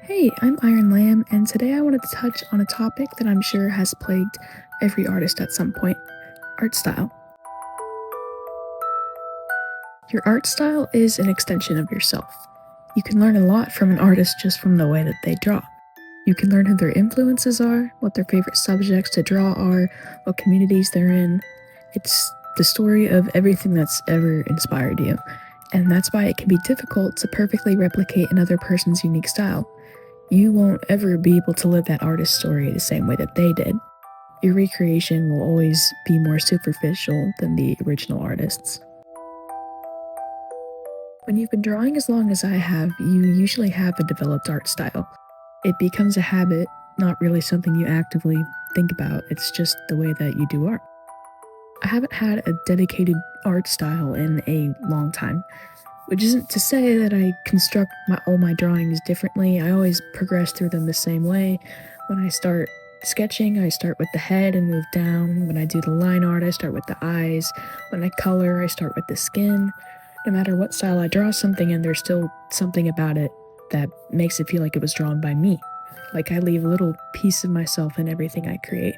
Hey, I'm Iron Lamb, and today I wanted to touch on a topic that I'm sure has plagued every artist at some point: art style. Your art style is an extension of yourself. You can learn a lot from an artist just from the way that they draw. You can learn who their influences are, what their favorite subjects to draw are, what communities they're in. It's the story of everything that's ever inspired you, and that's why it can be difficult to perfectly replicate another person's unique style. You won't ever be able to live that artist's story the same way that they did. Your recreation will always be more superficial than the original artists. When you've been drawing as long as I have, you usually have a developed art style. It becomes a habit, not really something you actively think about, it's just the way that you do art. I haven't had a dedicated art style in a long time, which isn't to say that I construct all my drawings differently. I always progress through them the same way. When I start sketching, I start with the head and move down. When I do the line art, I start with the eyes. When I color, I start with the skin. No matter what style I draw something in, there's still something about it that makes it feel like it was drawn by me. Like I leave a little piece of myself in everything I create.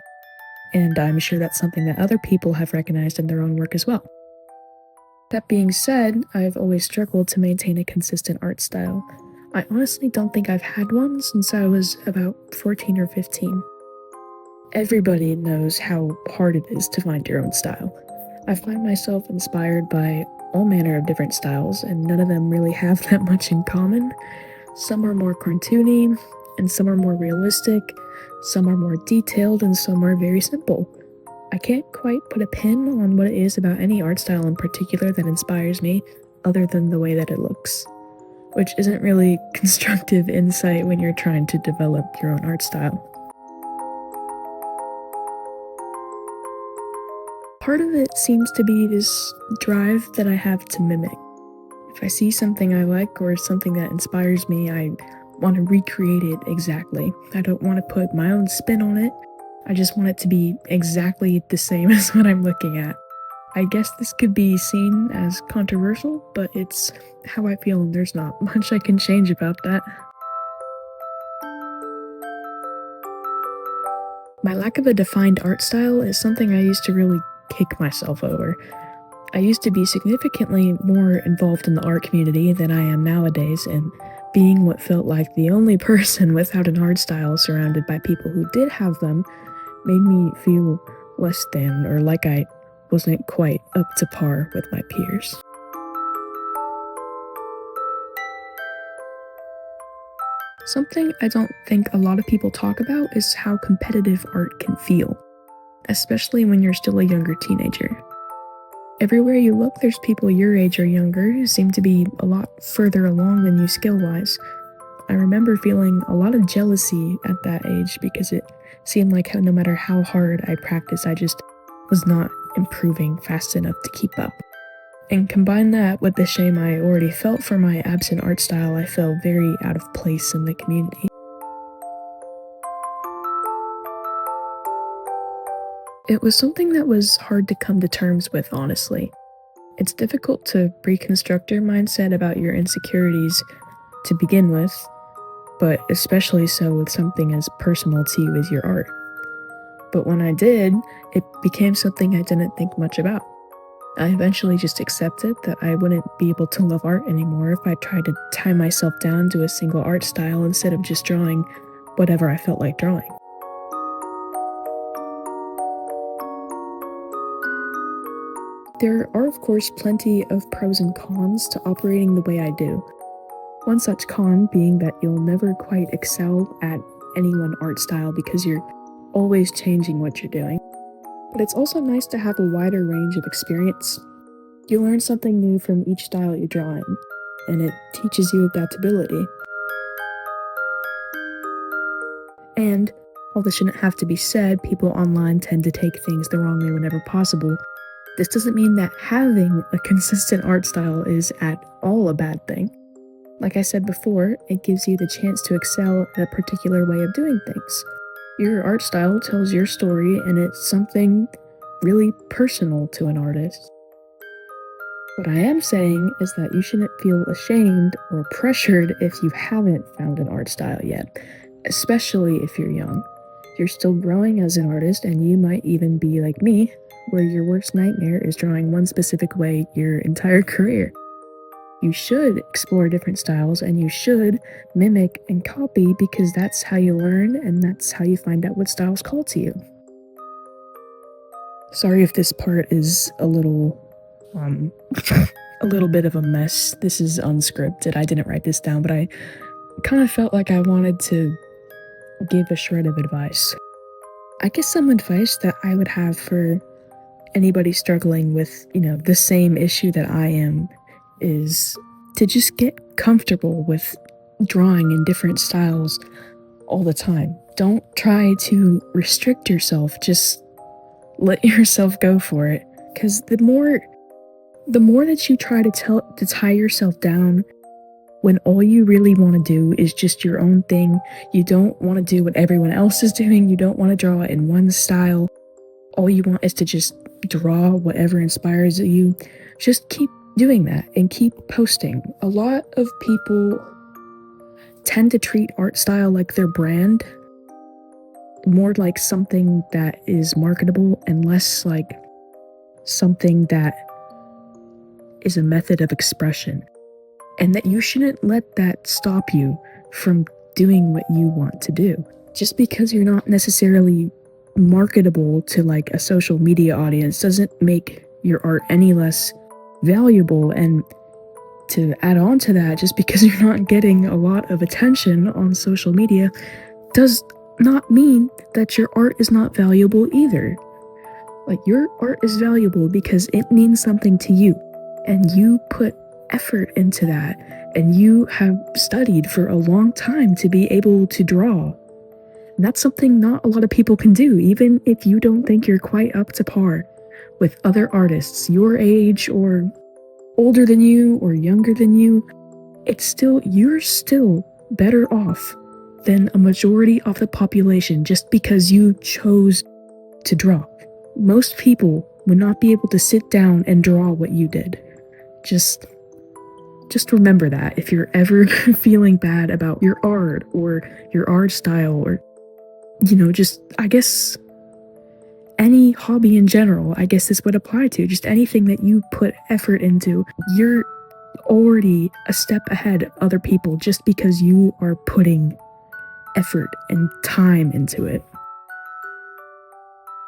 And I'm sure that's something that other people have recognized in their own work as well. That being said, I've always struggled to maintain a consistent art style. I honestly don't think I've had one since I was about 14 or 15. Everybody knows how hard it is to find your own style. I find myself inspired by all manner of different styles, and none of them really have that much in common. Some are more cartoony, and some are more realistic, some are more detailed, and some are very simple. I can't quite put a pin on what it is about any art style in particular that inspires me, other than the way that it looks, which isn't really constructive insight when you're trying to develop your own art style. Part of it seems to be this drive that I have to mimic. If I see something I like or something that inspires me, I want to recreate it exactly. I don't want to put my own spin on it. I just want it to be exactly the same as what I'm looking at. I guess this could be seen as controversial, but it's how I feel and there's not much I can change about that. My lack of a defined art style is something I used to really kick myself over. I used to be significantly more involved in the art community than I am nowadays, and being what felt like the only person without an art style surrounded by people who did have them made me feel less than, or like I wasn't quite up to par with my peers. Something I don't think a lot of people talk about is how competitive art can feel, especially when you're still a younger teenager. Everywhere you look, there's people your age or younger who seem to be a lot further along than you skill-wise. I remember feeling a lot of jealousy at that age because it seemed like no matter how hard I practiced, I just was not improving fast enough to keep up. And combine that with the shame I already felt for my absent art style, I felt very out of place in the community. It was something that was hard to come to terms with, honestly. It's difficult to reconstruct your mindset about your insecurities to begin with, but especially so with something as personal to you as your art. But when I did, it became something I didn't think much about. I eventually just accepted that I wouldn't be able to love art anymore if I tried to tie myself down to a single art style instead of just drawing whatever I felt like drawing. There are, of course, plenty of pros and cons to operating the way I do. One such con being that you'll never quite excel at any one art style because you're always changing what you're doing. But it's also nice to have a wider range of experience. You learn something new from each style you draw in, and it teaches you adaptability. And, while this shouldn't have to be said, people online tend to take things the wrong way whenever possible. This doesn't mean that having a consistent art style is at all a bad thing. Like I said before, it gives you the chance to excel at a particular way of doing things. Your art style tells your story, and it's something really personal to an artist. What I am saying is that you shouldn't feel ashamed or pressured if you haven't found an art style yet, especially if you're young. You're still growing as an artist, and you might even be like me, where your worst nightmare is drawing one specific way your entire career. You should explore different styles, and you should mimic and copy, because that's how you learn and that's how you find out what styles call to you. Sorry if this part is a little bit of a mess. This is unscripted. I didn't write this down, but I kind of felt like I wanted to give a shred of advice. I guess some advice that I would have for anybody struggling with, the same issue that I am is to just get comfortable with drawing in different styles all the time. Don't try to restrict yourself. Just let yourself go for it. Because the more that you try to tie yourself down when all you really want to do is just your own thing, you don't want to do what everyone else is doing, you don't want to draw in one style, all you want is to just draw whatever inspires you, just keep doing that and keep posting. A lot of people tend to treat art style like their brand, more like something that is marketable and less like something that is a method of expression. And that you shouldn't let that stop you from doing what you want to do. Just because you're not necessarily marketable to like a social media audience doesn't make your art any less valuable. And to add on to that, just because you're not getting a lot of attention on social media does not mean that your art is not valuable either. Like, your art is valuable because it means something to you, and you put effort into that, and you have studied for a long time to be able to draw. And that's something not a lot of people can do, even if you don't think you're quite up to par with other artists your age or older than you or younger than you. You're still better off than a majority of the population just because you chose to draw. Most people would not be able to sit down and draw what you did. Just remember that if you're ever feeling bad about your art or your art style, or, I guess any hobby in general, I guess this would apply to. Just anything that you put effort into, you're already a step ahead of other people just because you are putting effort and time into it.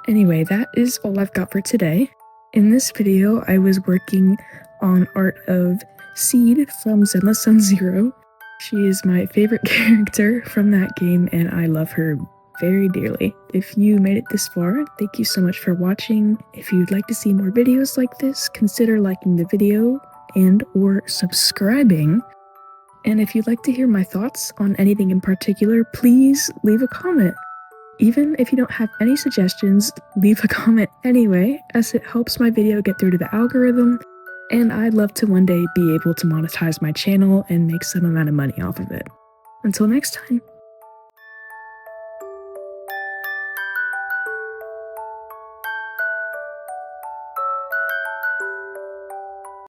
Anyway, that is all I've got for today. In this video, I was working on art of Seed from Zenless Sun Zero. She is my favorite character from that game, and I love her very dearly. If you made it this far, thank you so much for watching. If you'd like to see more videos like this, consider liking the video and or subscribing. And if you'd like to hear my thoughts on anything in particular, please leave a comment. Even if you don't have any suggestions, leave a comment anyway, as it helps my video get through to the algorithm, and I'd love to one day be able to monetize my channel and make some amount of money off of it. Until next time.